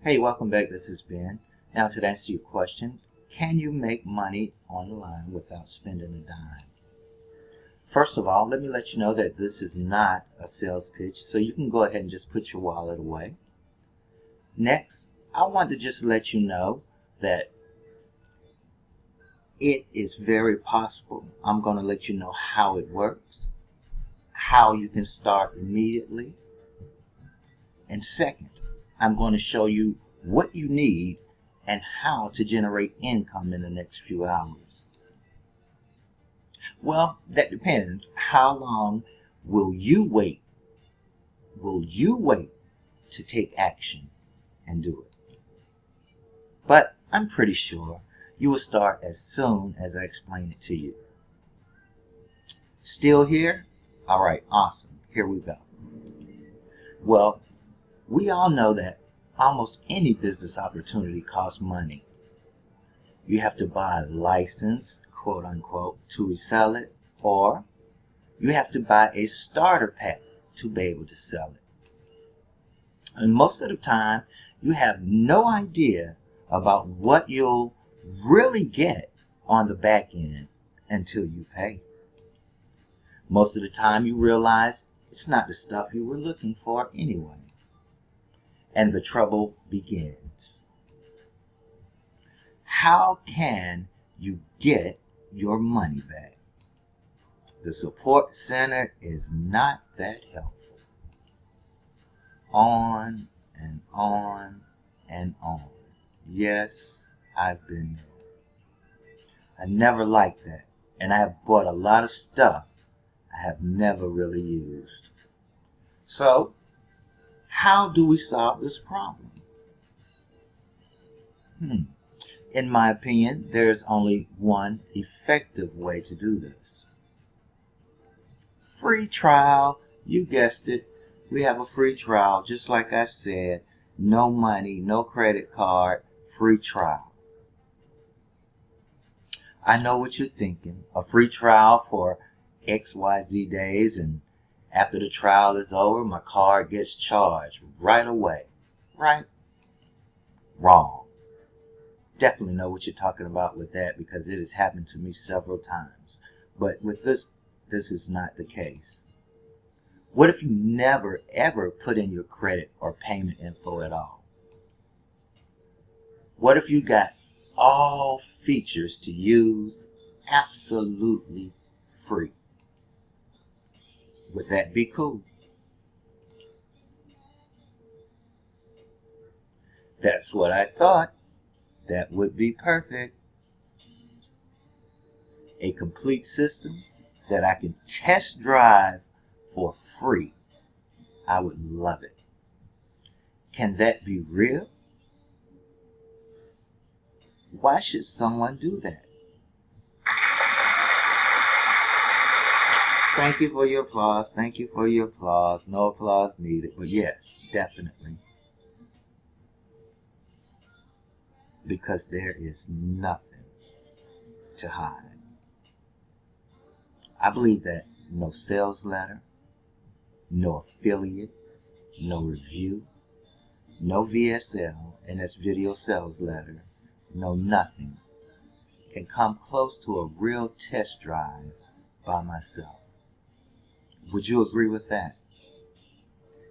Hey, welcome back. This is Ben. Now, to answer your question, can you make money online without spending a dime? First of all, let me let you know that this is not a sales pitch, so you can go ahead and just put your wallet away. Next, I want to just let you know that it is very possible. I'm going to let you know how it works, how you can start immediately, and second, I'm going to show you what you need and how to generate income in the next few hours. Well, that depends. How long will you wait? Will you wait to take action and do it? But I'm pretty sure you will start as soon as I explain it to you. Still here? All right, awesome. Here we go. Well, we all know that almost any business opportunity costs money. You have to buy a license, quote unquote, to resell it, or you have to buy a starter pack to be able to sell it. And most of the time, you have no idea about what you'll really get on the back end until you pay. Most of the time, you realize it's not the stuff you were looking for anyway. And the trouble begins. How can you get your money back? The support center is not that helpful. On and on and on. Yes, I've been there. I never liked that, and I have bought a lot of stuff I have never really used. So, how do we solve this problem? In my opinion, there's only one effective way to do this. Free trial, you guessed it. We have a free trial, just like I said. No money, no credit card, free trial. I know what you're thinking. A free trial for XYZ days, and after the trial is over, my card gets charged right away. Right? Wrong. Definitely know what you're talking about with that, because it has happened to me several times. But with this is not the case. What if you never ever put in your credit or payment info at all? What if you got all features to use absolutely free? Would that be cool? That's what I thought. That would be perfect. A complete system that I can test drive for free. I would love it. Can that be real? Why should someone do that? Thank you for your applause. Thank you for your applause. No applause needed. But yes, definitely. Because there is nothing to hide. I believe that no sales letter, no affiliate, no review, no VSL, and that's video sales letter, no nothing, can come close to a real test drive by myself. Would you agree with that?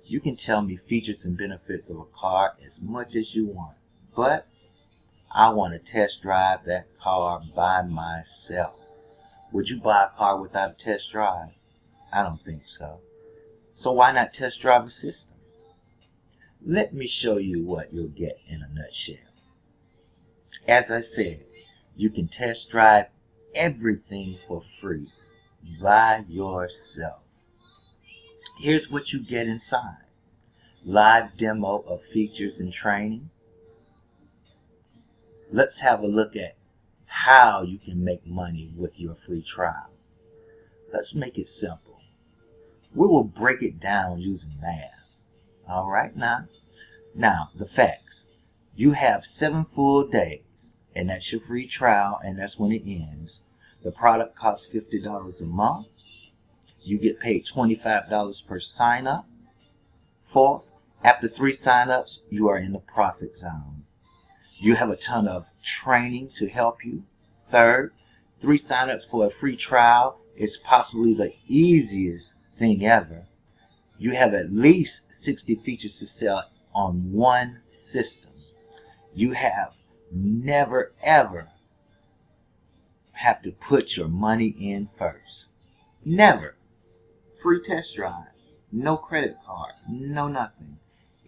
You can tell me features and benefits of a car as much as you want, but I want to test drive that car by myself. Would you buy a car without a test drive? I don't think so. So why not test drive a system? Let me show you what you'll get in a nutshell. As I said, you can test drive everything for free by yourself. Here's what you get inside. Live demo of features and training. Let's have a look at how you can make money with your free trial. Let's make it simple. We will break it down using math. All right, now the facts. You have 7 full days, and that's your free trial, and that's when it ends. The product costs $50 a month. You get paid $25 per sign up. Fourth, After 3 signups, you are in the profit zone. You have a ton of training to help you. Third, 3 signups for a free trial is possibly the easiest thing ever. You have at least 60 features to sell on one system. You have never ever have to put your money in first. Never. Free test drive. No credit card. No nothing.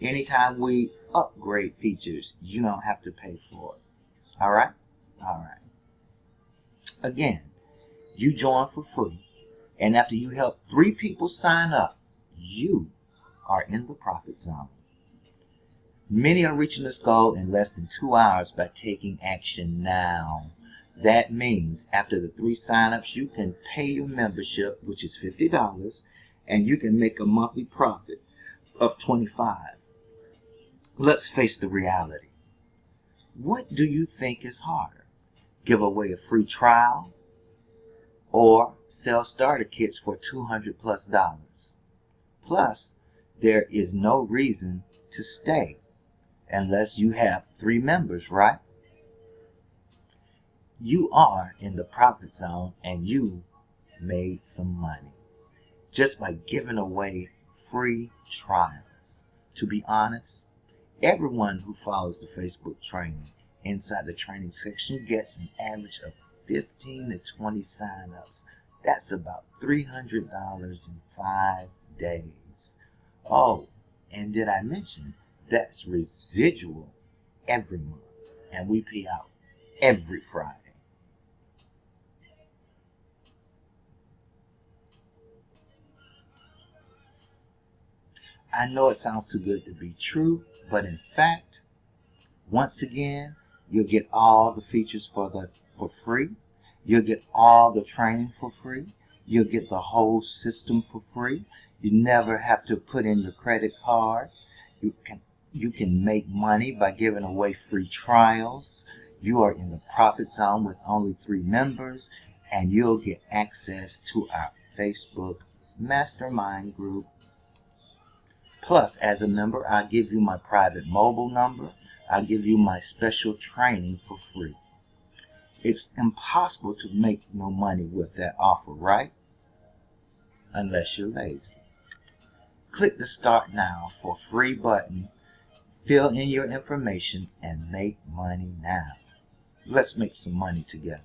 Anytime we upgrade features, you don't have to pay for it. Alright? Alright. Again, you join for free, and after you help 3 people sign up, you are in the profit zone. Many are reaching this goal in less than 2 hours by taking action now. That means after the 3 signups, you can pay your membership, which is $50, and you can make a monthly profit of $25. Let's face the reality. What do you think is harder? Give away a free trial or sell starter kits for $200+? Plus, there is no reason to stay unless you have 3 members, right? You are in the profit zone and you made some money just by giving away free trials. To be honest, everyone who follows the Facebook training inside the training section gets an average of 15 to 20 signups. That's about $300 in 5 days. Oh, and did I mention that's residual every month, and we pay out every Friday. I know it sounds too good to be true, but in fact, once again, you'll get all the features for free. You'll get all the training for free. You'll get the whole system for free. You never have to put in your credit card. You can make money by giving away free trials. You are in the profit zone with only 3 members, and you'll get access to our Facebook mastermind group. Plus, as a member, I'll give you my private mobile number. I'll give you my special training for free. It's impossible to make no money with that offer, right? Unless you're lazy. Click the Start Now for free button. Fill in your information and make money now. Let's make some money together.